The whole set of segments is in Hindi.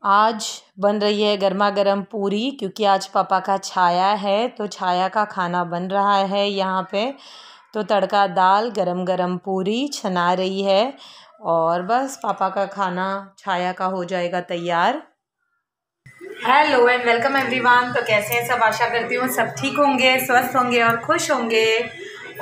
आज बन रही है गर्मा गर्म पूरी, क्योंकि आज पापा का छाया है तो छाया का खाना बन रहा है यहाँ पे। तो तड़का दाल, गरम गरम पूरी छना रही है और बस पापा का खाना छाया का हो जाएगा तैयार। Hello and welcome everyone. तो कैसे हैं सब? आशा करती हूँ सब ठीक होंगे, स्वस्थ होंगे और खुश होंगे।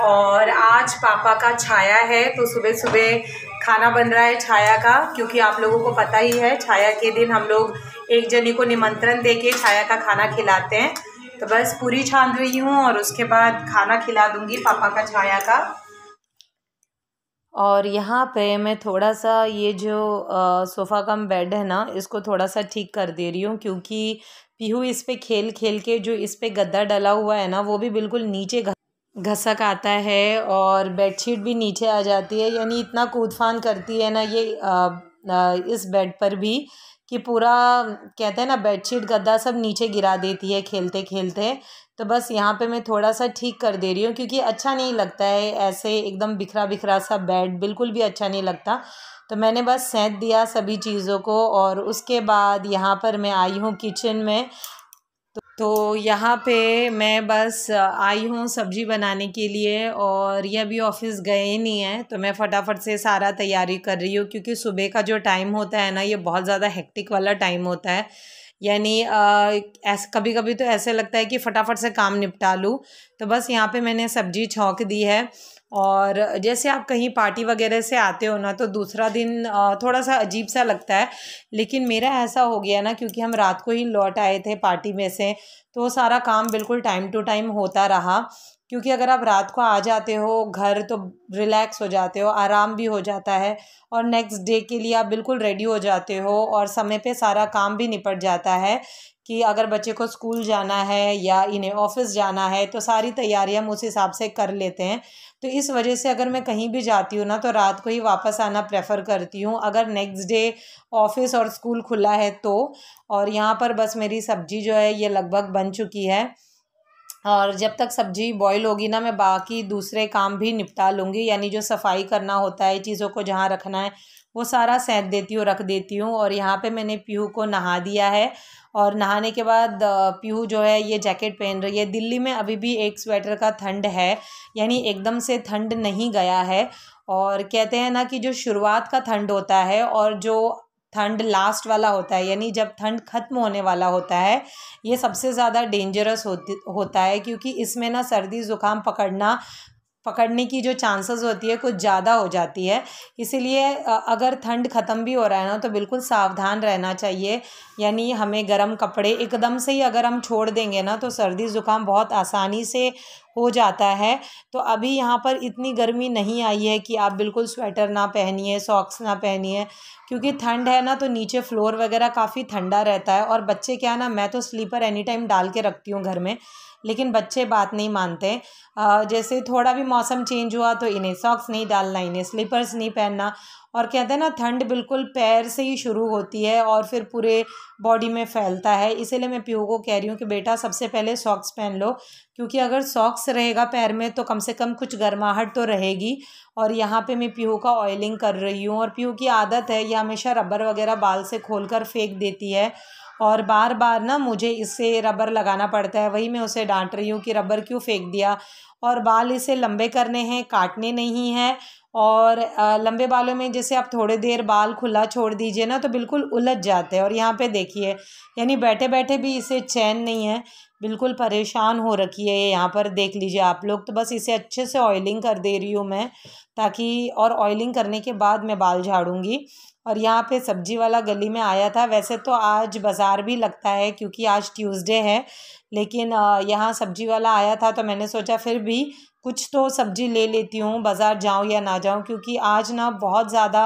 और आज पापा का छाया है तो सुबह सुबह खाना बन रहा है छाया का, क्योंकि आप लोगों को पता ही है छाया के दिन हम लोग एक जनी को निमंत्रण देके छाया का खाना खिलाते हैं। तो बस पूरी छान रही हूँ और उसके बाद खाना खिला दूँगी पापा का छाया का। और यहाँ पे मैं थोड़ा सा ये जो सोफ़ा कम बेड है ना, इसको थोड़ा सा ठीक कर दे रही हूँ, क्योंकि पीहू इस पे खेल खेल के जो इस पे गद्दा डला हुआ है ना, वो भी बिल्कुल नीचे घसक आता है और बेडशीट भी नीचे आ जाती है। यानी इतना कूदफान करती है ना ये इस बेड पर भी, कि पूरा कहते हैं ना बेडशीट गद्दा सब नीचे गिरा देती है खेलते खेलते। तो बस यहाँ पे मैं थोड़ा सा ठीक कर दे रही हूँ, क्योंकि अच्छा नहीं लगता है ऐसे एकदम बिखरा बिखरा सा बेड, बिल्कुल भी अच्छा नहीं लगता। तो मैंने बस सेंध दिया सभी चीज़ों को और उसके बाद यहाँ पर मैं आई हूँ किचन में। तो यहाँ पे मैं बस आई हूँ सब्ज़ी बनाने के लिए, और ये अभी ऑफिस गए नहीं हैं तो मैं फटाफट से सारा तैयारी कर रही हूँ, क्योंकि सुबह का जो टाइम होता है ना, ये बहुत ज़्यादा हेक्टिक वाला टाइम होता है। यानी ऐसे कभी कभी तो ऐसे लगता है कि फटाफट से काम निपटा लूँ। तो बस यहाँ पे मैंने सब्ज़ी छौंक दी है। और जैसे आप कहीं पार्टी वगैरह से आते हो ना, तो दूसरा दिन थोड़ा सा अजीब सा लगता है। लेकिन मेरा ऐसा हो गया ना, क्योंकि हम रात को ही लौट आए थे पार्टी में से, तो सारा काम बिल्कुल टाइम टू टाइम होता रहा। क्योंकि अगर आप रात को आ जाते हो घर तो रिलैक्स हो जाते हो, आराम भी हो जाता है, और नेक्स्ट डे के लिए आप बिल्कुल रेडी हो जाते हो और समय पे सारा काम भी निपट जाता है। कि अगर बच्चे को स्कूल जाना है या इन्हें ऑफिस जाना है तो सारी तैयारियां हम उस हिसाब से कर लेते हैं। तो इस वजह से अगर मैं कहीं भी जाती हूँ ना, तो रात को ही वापस आना प्रेफर करती हूँ, अगर नेक्स्ट डे ऑफिस और स्कूल खुला है तो। और यहाँ पर बस मेरी सब्जी जो है ये लगभग बन चुकी है, और जब तक सब्जी बॉईल होगी ना, मैं बाकी दूसरे काम भी निपटा लूँगी। यानी जो सफाई करना होता है, चीज़ों को जहाँ रखना है वो सारा सेंध देती हूँ, रख देती हूँ। और यहाँ पे मैंने पीहू को नहा दिया है, और नहाने के बाद पीहू जो है ये जैकेट पहन रही है। दिल्ली में अभी भी एक स्वेटर का ठंड है, यानी एकदम से ठंड नहीं गया है। और कहते हैं ना कि जो शुरुआत का ठंड होता है और जो ठंड लास्ट वाला होता है, यानी जब ठंड ख़त्म होने वाला होता है, ये सबसे ज़्यादा डेंजरस होता है, क्योंकि इसमें ना सर्दी ज़ुकाम पकड़ने की जो चांसेस होती है कुछ ज़्यादा हो जाती है। इसीलिए अगर ठंड ख़त्म भी हो रहा है ना, तो बिल्कुल सावधान रहना चाहिए। यानी हमें गर्म कपड़े एकदम से ही अगर हम छोड़ देंगे ना, तो सर्दी ज़ुकाम बहुत आसानी से हो जाता है। तो अभी यहाँ पर इतनी गर्मी नहीं आई है कि आप बिल्कुल स्वेटर ना पहनिए, सॉक्स ना पहनिए, क्योंकि ठंड है ना, तो नीचे फ्लोर वगैरह काफ़ी ठंडा रहता है। और बच्चे क्या ना, मैं तो स्लीपर एनी टाइम डाल के रखती हूँ घर में, लेकिन बच्चे बात नहीं मानते। जैसे थोड़ा भी मौसम चेंज हुआ तो इन्हें सॉक्स नहीं डालना, इन्हें स्लीपर्स नहीं पहनना। और कहते हैं ना, ठंड बिल्कुल पैर से ही शुरू होती है और फिर पूरे बॉडी में फैलता है। इसीलिए मैं पीहू को कह रही हूँ कि बेटा सबसे पहले सॉक्स पहन लो, क्योंकि अगर सॉक्स रहेगा पैर में तो कम से कम कुछ गर्माहट तो रहेगी। और यहाँ पे मैं पीहू का ऑयलिंग कर रही हूँ, और पीहू की आदत है ये हमेशा रबर वगैरह बाल से खोल कर फेंक देती है, और बार बार ना मुझे इससे रबर लगाना पड़ता है। वही मैं उसे डांट रही हूँ कि रबर क्यों फेंक दिया। और बाल इसे लंबे करने हैं, काटने नहीं हैं। और लंबे बालों में जैसे आप थोड़ी देर बाल खुला छोड़ दीजिए ना, तो बिल्कुल उलझ जाते हैं। और यहाँ पे देखिए, यानी बैठे बैठे भी इसे चैन नहीं है, बिल्कुल परेशान हो रखी है ये। यहाँ पर देख लीजिए आप लोग। तो बस इसे अच्छे से ऑयलिंग कर दे रही हूँ मैं, ताकि, और ऑयलिंग करने के बाद मैं बाल झाड़ूंगी। और यहाँ पे सब्जी वाला गली में आया था। वैसे तो आज बाज़ार भी लगता है क्योंकि आज ट्यूसडे है, लेकिन यहाँ सब्जी वाला आया था तो मैंने सोचा फिर भी कुछ तो सब्जी ले लेती हूँ, बाज़ार जाऊँ या ना जाऊँ, क्योंकि आज ना बहुत ज़्यादा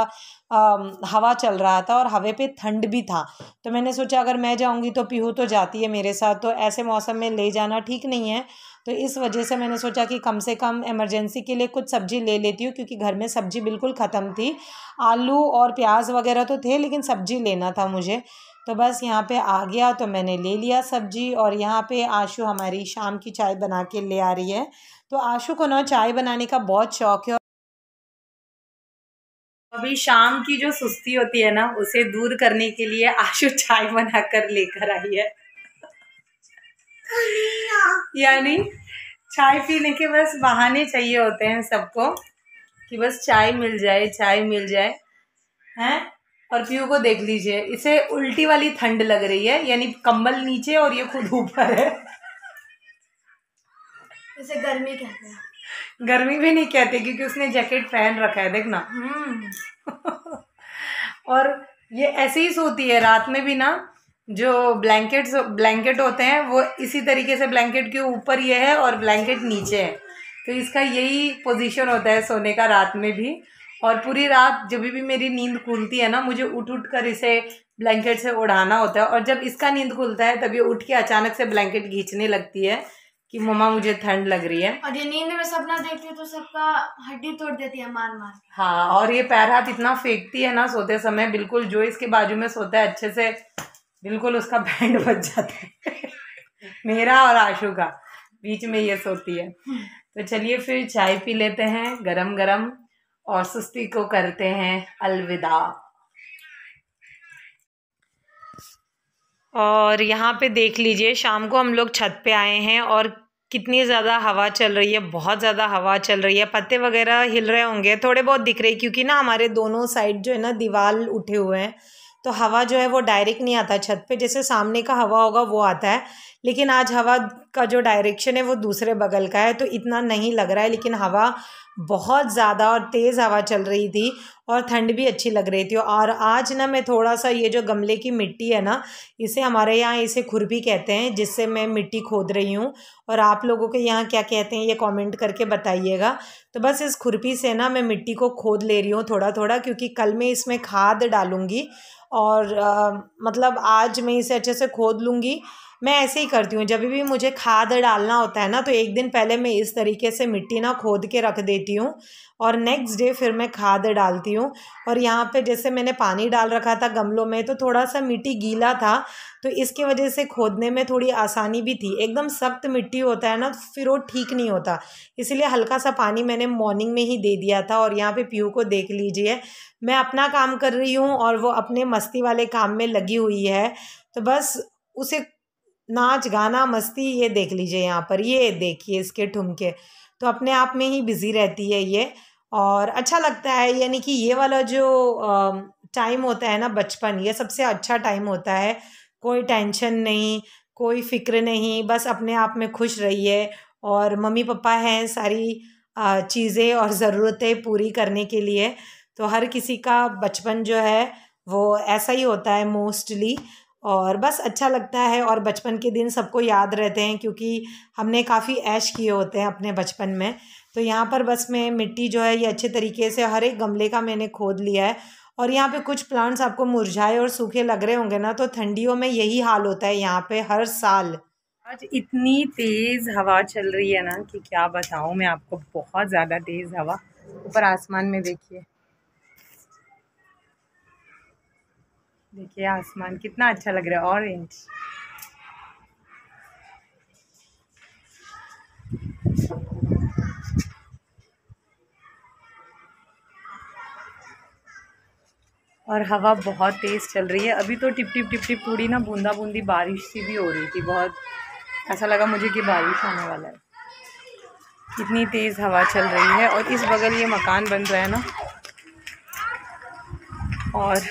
हवा चल रहा था और हवा पे ठंड भी था। तो मैंने सोचा अगर मैं जाऊँगी तो पीहू तो जाती है मेरे साथ, तो ऐसे मौसम में ले जाना ठीक नहीं है। तो इस वजह से मैंने सोचा कि कम से कम इमरजेंसी के लिए कुछ सब्ज़ी ले लेती हूँ, क्योंकि घर में सब्ज़ी बिल्कुल ख़त्म थी। आलू और प्याज वगैरह तो थे, लेकिन सब्ज़ी लेना था मुझे। तो बस यहाँ पे आ गया तो मैंने ले लिया सब्ज़ी। और यहाँ पे आशु हमारी शाम की चाय बना के ले आ रही है। तो आशु को ना चाय बनाने का बहुत शौक है। अभी शाम की जो सुस्ती होती है ना, उसे दूर करने के लिए आशु चाय बनाकर लेकर आई है। यानी चाय पीने के बस बहाने चाहिए होते हैं सबको, कि बस चाय मिल जाए, चाय मिल जाए, हैं। और पीयू को देख लीजिए, इसे उल्टी वाली ठंड लग रही है, यानी कंबल नीचे और ये खुद ऊपर है। इसे गर्मी कहते हैं। गर्मी भी नहीं कहते क्योंकि उसने जैकेट पहन रखा है, देखना। और ये ऐसे ही सोती है रात में भी ना। जो ब्लैंकेट होते हैं वो इसी तरीके से ब्लैंकेट के ऊपर ये है और ब्लैंकेट नीचे है, तो इसका यही पोजीशन होता है सोने का रात में भी। और पूरी रात जब भी मेरी नींद खुलती है ना, मुझे उठ कर इसे ब्लैंकेट से उड़ाना होता है। और जब इसका नींद खुलता है तब ये उठ के अचानक से ब्लैंकेट खींचने लगती है कि मम्मा मुझे ठंड लग रही है। और ये नींद में सपना देखती है तो सबका हड्डी तोड़ देती है मार मार। हाँ, और ये पैर हाथ इतना फेंकती है ना सोते समय, बिल्कुल जो इसके बाजू में सोता है अच्छे से बिल्कुल उसका बैंड बज जाता है। मेरा और आशु का बीच में ये सोती है। तो चलिए फिर चाय पी लेते हैं गरम गरम और सुस्ती को करते हैं अलविदा। और यहाँ पे देख लीजिए, शाम को हम लोग छत पे आए हैं और कितनी ज़्यादा हवा चल रही है, बहुत ज़्यादा हवा चल रही है। पत्ते वगैरह हिल रहे होंगे, थोड़े बहुत दिख रहे, क्योंकि ना हमारे दोनों साइड जो है ना दीवार उठे हुए हैं, तो हवा जो है वो डायरेक्ट नहीं आता छत पे, जैसे सामने का हवा होगा वो आता है। लेकिन आज हवा का जो डायरेक्शन है वो दूसरे बगल का है, तो इतना नहीं लग रहा है। लेकिन हवा बहुत ज़्यादा और तेज़ हवा चल रही थी और ठंड भी अच्छी लग रही थी। और आज ना मैं थोड़ा सा ये जो गमले की मिट्टी है ना, इसे हमारे यहाँ इसे खुरपी कहते हैं, जिससे मैं मिट्टी खोद रही हूँ। और आप लोगों के यहाँ क्या कहते हैं ये कमेंट करके बताइएगा। तो बस इस खुरपी से ना मैं मिट्टी को खोद ले रही हूँ थोड़ा थोड़ा, क्योंकि कल मैं इसमें खाद डालूँगी। और मतलब आज मैं इसे अच्छे से खोद लूँगी। मैं ऐसे ही करती हूँ, जब भी मुझे खाद डालना होता है ना, तो एक दिन पहले मैं इस तरीके से मिट्टी ना खोद के रख देती हूँ और नेक्स्ट डे फिर मैं खाद डालती हूँ। और यहाँ पे जैसे मैंने पानी डाल रखा था गमलों में, तो थोड़ा सा मिट्टी गीला था, तो इसके वजह से खोदने में थोड़ी आसानी भी थी। एकदम सख्त मिट्टी होता है ना, फिर वो ठीक नहीं होता, इसलिए हल्का सा पानी मैंने मॉर्निंग में ही दे दिया था। और यहाँ पे पीहू को देख लीजिए, मैं अपना काम कर रही हूँ और वो अपने मस्ती वाले काम में लगी हुई है। तो बस उसे नाच गाना मस्ती, ये देख लीजिए यहाँ पर, ये देखिए इसके ठुमके, तो अपने आप में ही बिज़ी रहती है ये। और अच्छा लगता है, यानी कि ये वाला जो टाइम होता है ना बचपन, ये सबसे अच्छा टाइम होता है। कोई टेंशन नहीं, कोई फ़िक्र नहीं, बस अपने आप में खुश रहिए। और मम्मी पापा हैं सारी चीज़ें और ज़रूरतें पूरी करने के लिए। तो हर किसी का बचपन जो है वो ऐसा ही होता है मोस्टली। और बस अच्छा लगता है, और बचपन के दिन सबको याद रहते हैं क्योंकि हमने काफ़ी ऐश किए होते हैं अपने बचपन में। तो यहाँ पर बस मैं मिट्टी जो है ये अच्छे तरीके से हर एक गमले का मैंने खोद लिया है। और यहाँ पे कुछ प्लांट्स आपको मुरझाए और सूखे लग रहे होंगे ना, तो ठंडियों में यही हाल होता है यहाँ पे हर साल। आज इतनी तेज़ हवा चल रही है ना कि क्या बताऊँ मैं आपको, बहुत ज़्यादा तेज़ हवा। ऊपर आसमान में देखिए, देखिए आसमान कितना अच्छा लग रहा है, ऑरेंज। और हवा बहुत तेज़ चल रही है। अभी तो टिप टिप टिप टिप थोड़ी ना बूंदा बूंदी बारिश सी भी हो रही थी, बहुत ऐसा लगा मुझे कि बारिश आने वाला है, इतनी तेज़ हवा चल रही है। और इस बगल ये मकान बन रहा है ना, और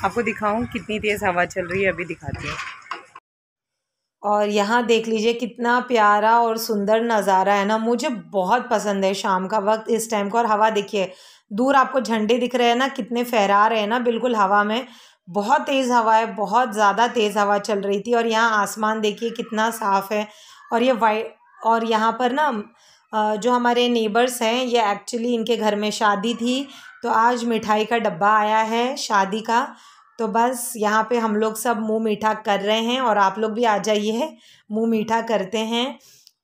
आपको दिखाऊं कितनी तेज़ हवा चल रही है, अभी दिखाती हूँ। और यहाँ देख लीजिए कितना प्यारा और सुंदर नज़ारा है ना। मुझे बहुत पसंद है शाम का वक्त इस टाइम को। और हवा देखिए, दूर आपको झंडे दिख रहे हैं ना, कितने फहरा रहे हैं ना बिल्कुल हवा में। बहुत तेज़ हवा है, बहुत ज़्यादा तेज़ हवा चल रही थी। और यहाँ आसमान देखिए कितना साफ़ है। और ये वाइट, और यहाँ पर ना जो हमारे नेबर्स हैं, ये एक्चुअली इनके घर में शादी थी, तो आज मिठाई का डब्बा आया है शादी का। तो बस यहाँ पे हम लोग सब मुंह मीठा कर रहे हैं, और आप लोग भी आ जाइए, मुंह मीठा करते हैं।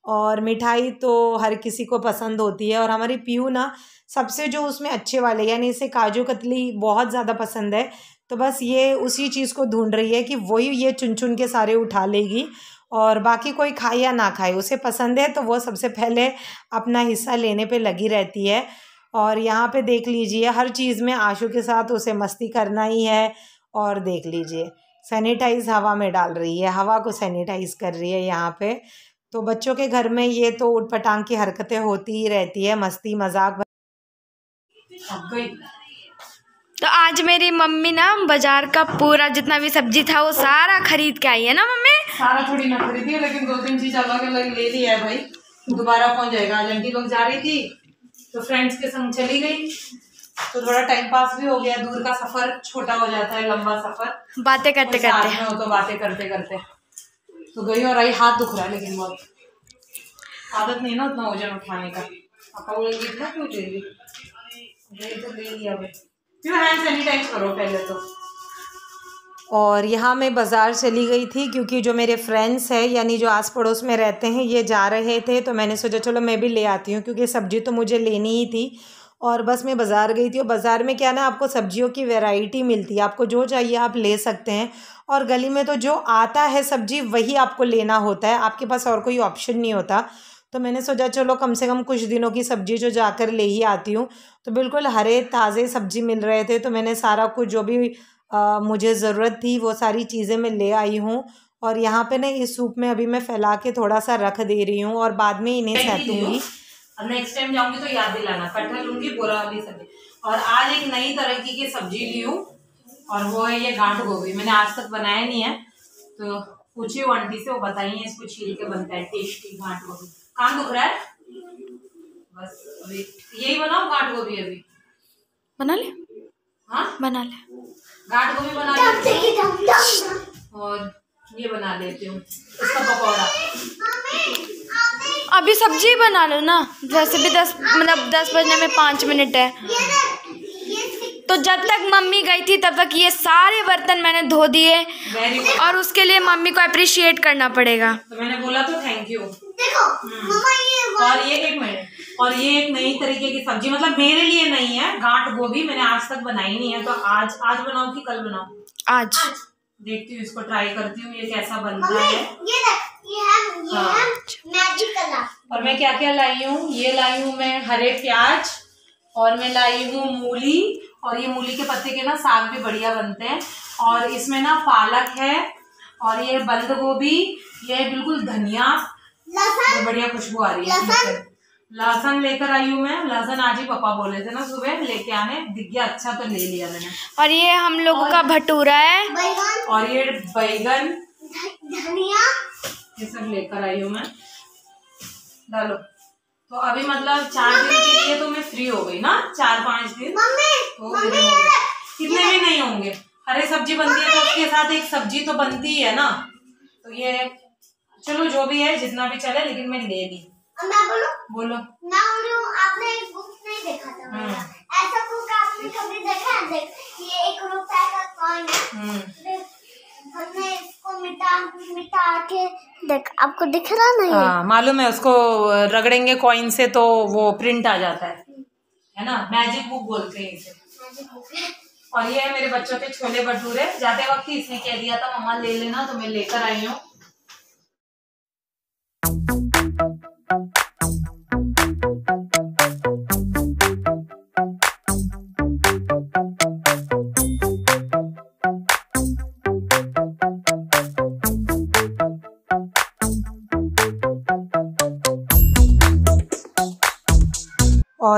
और मिठाई तो हर किसी को पसंद होती है, और हमारी पीयू ना सबसे जो उसमें अच्छे वाले, यानी इसे काजू कतली बहुत ज़्यादा पसंद है। तो बस ये उसी चीज़ को ढूंढ रही है कि वही ये चुन चुन के सारे उठा लेगी, और बाकी कोई खाए या ना खाए, उसे पसंद है तो वो सबसे पहले अपना हिस्सा लेने पे लगी रहती है। और यहाँ पे देख लीजिए हर चीज़ में आशु के साथ उसे मस्ती करना ही है। और देख लीजिए सैनिटाइज हवा में डाल रही है, हवा को सैनिटाइज कर रही है यहाँ पे। तो बच्चों के घर में ये तो उटपटांग की हरकतें होती ही रहती है, मस्ती मजाक। तो आज मेरी मम्मी ना बाजार का पूरा जितना भी सब्जी था वो सारा खरीद के आई है ना मम्मी। सारा थोड़ी ना खरीदी है, लेकिन 2-3 चीज अलग अलग ले ली है भाई। दोबारा कौन जाएगा। आज आंटी लोग जा रही थी तो फ्रेंड्स के संग चली गई, तो थोड़ा टाइम पास भी हो गया। दूर का सफर छोटा हो जाता है, लंबा सफर बातें करते करते हो तो बातें करते करते तो गई और आई। हाथ दुख रहा है, लेकिन बहुत आदत नहीं ना उतना वजन उठाने का। पापा बोलेंगे इतना क्यों ले ली, तो ले लिया भाई। क्यों हैंड सैनिटाइज करो पहले तो। और यहाँ मैं बाज़ार चली गई थी, क्योंकि जो मेरे फ्रेंड्स हैं यानी जो आस पड़ोस में रहते हैं ये जा रहे थे, तो मैंने सोचा चलो मैं भी ले आती हूँ, क्योंकि सब्ज़ी तो मुझे लेनी ही थी। और बस मैं बाज़ार गई थी, और बाज़ार में क्या ना आपको सब्जियों की वैरायटी मिलती है, आपको जो चाहिए आप ले सकते हैं। और गली में तो जो आता है सब्ज़ी वही आपको लेना होता है, आपके पास और कोई ऑप्शन नहीं होता। तो मैंने सोचा चलो कम से कम कुछ दिनों की सब्ज़ी जो जाकर ले ही आती हूँ। तो बिल्कुल हरे ताज़े सब्ज़ी मिल रहे थे, तो मैंने सारा कुछ जो भी मुझे ज़रूरत थी वो सारी चीज़ें मैं ले आई हूँ। और यहाँ पे ना इस सूप में अभी मैं फैला के थोड़ा सा रख दे रही हूँ, और बाद में इन्हें सैतूंगी। नेक्स्ट टाइम जाऊंगी तो याद दिलाना। कटहल लूंगी, बोरा वाली सब्जी। और आज एक नई तरह की सब्जी ली हूँ, और वो है ये गांठ गोभी। मैंने आज तक बनाया नहीं है, तो पूछी हूँ आंटी से, वो बताइए इसको छील के बनता है टेस्टी गांठ गोभी। कान दुख रहा है, बस अभी यही बनाओ गांठ गोभी। अभी बना ले। हाँ बना ले, गांठ गोभी बना लेती हूँ, और ये बना लेती हूँ इसका पकौड़ा। अभी सब्जी बना लो ना, वैसे भी 10 बजने में 5 मिनट है। तो जब तक मम्मी गई थी तब तक ये सारे बर्तन मैंने धो दिए, और उसके लिए मम्मी को अप्रिशिएट करना पड़ेगा। तो मैंने बोला तो थैंक यू। देखो और ये एक मिनट, और ये एक नई तरीके की सब्जी, मतलब मेरे लिए नहीं है, गांठ गोभी मैंने आज तक बनाई नहीं है। तो आज बनाऊं कि कल बनाऊं? आज देखती हूँ, इसको ट्राई करती हूँ ये कैसा बनता है। ये है मैजिक कलर। और मैं क्या क्या लाई हूँ, ये लाई हूँ मैं हरे प्याज, और मैं लाई हूँ मूली, और ये मूली के पत्ते के ना साग भी बढ़िया बनते हैं। और इसमें ना पालक है, और ये बंद गोभी, ये बिल्कुल धनिया, तो बढ़िया खुशबू आ रही है। लहसुन लेकर आई हूँ मैं। लहसुन आज ही पापा बोले थे ना सुबह लेके आने, दिख गया अच्छा तो ले लिया मैंने। और ये हम लोगों का भटूरा है, और ये बैगन, धनिया, ये सब लेकर आई हूँ मैं। डालो। तो अभी मतलब 4 दिन के लिए तो मैं फ्री हो गई ना, 4-5 दिन तो कितने भी नहीं होंगे। हरे सब्जी बनती है तो उसके साथ एक सब्जी तो बनती है ना, तो ये चलो जो भी है जितना भी चले, लेकिन मैं ले ली। बोलो। मैं आपने एक बुक नहीं देखा था, ऐसा बुक आपने कभी देखा है? देख, ये 1 रुपए का कॉइन है, हमने इसको मिटा के देख, आपको दिख रहा नहीं? हाँ मालूम है, उसको रगड़ेंगे कॉइन से तो वो प्रिंट आ जाता है ना। मैजिक बुक बोलते हैं इसे। और ये है मेरे बच्चों के छोले भटूरे। जाते वक्त ही इसने कह दिया था मम्मा ले लेना, तो मैं लेकर आई हूँ।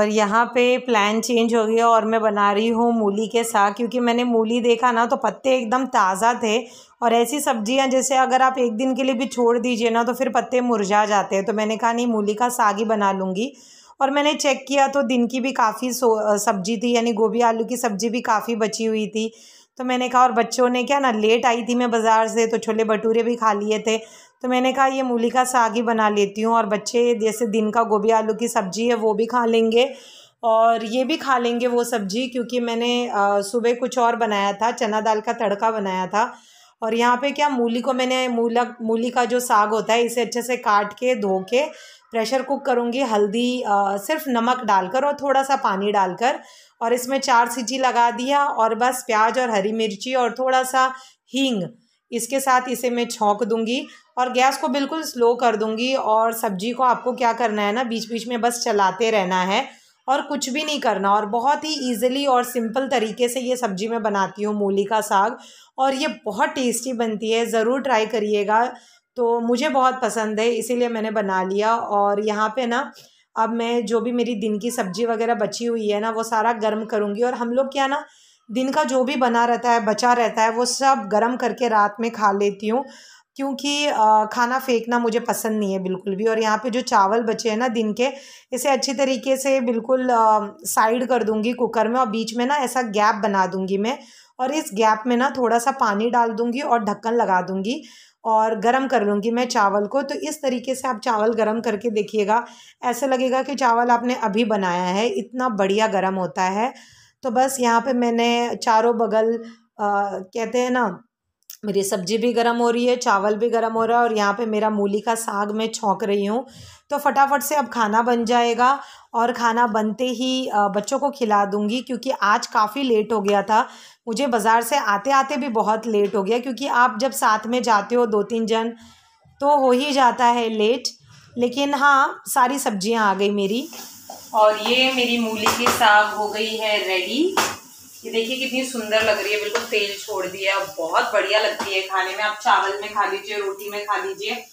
और यहाँ पे प्लान चेंज हो गया और मैं बना रही हूँ मूली के साग, क्योंकि मैंने मूली देखा ना तो पत्ते एकदम ताज़ा थे। और ऐसी सब्जियाँ जैसे अगर आप एक दिन के लिए भी छोड़ दीजिए ना तो फिर पत्ते मुरझा जाते हैं, तो मैंने कहा नहीं, मूली का साग ही बना लूँगी। और मैंने चेक किया तो दिन की भी काफ़ी सब्जी थी, यानी गोभी आलू की सब्ज़ी भी काफ़ी बची हुई थी। तो मैंने कहा, और बच्चों ने क्या ना, लेट आई थी मैं बाज़ार से तो छोले भटूरे भी खा लिए थे, तो मैंने कहा ये मूली का साग ही बना लेती हूँ। और बच्चे जैसे दिन का गोभी आलू की सब्ज़ी है वो भी खा लेंगे और ये भी खा लेंगे वो सब्ज़ी, क्योंकि मैंने सुबह कुछ और बनाया था, चना दाल का तड़का बनाया था। और यहाँ पे क्या, मूली को मैंने मूली का जो साग होता है इसे अच्छे से काट के धो के प्रेशर कुक करूँगी, हल्दी सिर्फ नमक डालकर और थोड़ा सा पानी डालकर, और इसमें 4 सीटी लगा दिया और बस प्याज और हरी मिर्ची और थोड़ा सा हींग इसके साथ इसे मैं छौंक दूंगी और गैस को बिल्कुल स्लो कर दूंगी। और सब्जी को आपको क्या करना है ना, बीच बीच में बस चलाते रहना है और कुछ भी नहीं करना। और बहुत ही ईजिली और सिंपल तरीके से ये सब्जी मैं बनाती हूँ मूली का साग, और ये बहुत टेस्टी बनती है, ज़रूर ट्राई करिएगा। तो मुझे बहुत पसंद है इसीलिए मैंने बना लिया। और यहाँ पे ना अब मैं जो भी मेरी दिन की सब्जी वगैरह बची हुई है ना वो सारा गर्म करूँगी। और हम लोग क्या ना, दिन का जो भी बना रहता है, बचा रहता है, वो सब गर्म करके रात में खा लेती हूँ, क्योंकि खाना फेंकना मुझे पसंद नहीं है बिल्कुल भी। और यहाँ पे जो चावल बचे हैं ना दिन के, इसे अच्छी तरीके से बिल्कुल साइड कर दूँगी कुकर में, और बीच में ना ऐसा गैप बना दूँगी मैं, और इस गैप में ना थोड़ा सा पानी डाल दूँगी और ढक्कन लगा दूँगी और गरम कर लूँगी मैं चावल को। तो इस तरीके से आप चावल गरम करके देखिएगा, ऐसा लगेगा कि चावल आपने अभी बनाया है, इतना बढ़िया गरम होता है। तो बस यहाँ पे मैंने चारों बगल कहते हैं ना, मेरी सब्जी भी गर्म हो रही है, चावल भी गर्म हो रहा है, और यहाँ पे मेरा मूली का साग मैं छौंक रही हूँ। तो फटाफट से अब खाना बन जाएगा और खाना बनते ही बच्चों को खिला दूँगी, क्योंकि आज काफ़ी लेट हो गया था मुझे, बाज़ार से आते आते भी बहुत लेट हो गया, क्योंकि आप जब साथ में जाते हो 2-3 जन तो हो ही जाता है लेट। लेकिन हाँ, सारी सब्जियाँ आ गई मेरी, और ये मेरी मूली की साग हो गई है रेडी। ये देखिए कितनी सुंदर लग रही है, बिल्कुल तेल छोड़ दिया, बहुत बढ़िया लगती है खाने में। आप चावल में खा लीजिए, रोटी में खा लीजिए,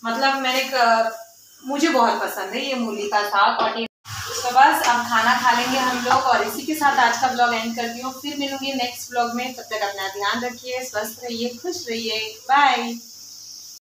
मतलब मुझे बहुत पसंद है ये मूली का साग। और तो बस अब खाना खा लेंगे हम लोग, और इसी के साथ आज का ब्लॉग एंड करती हूँ। फिर मिलूंगी नेक्स्ट ब्लॉग में, तब तक अपना ध्यान रखिए, स्वस्थ रहिए, खुश रहिए, बाय।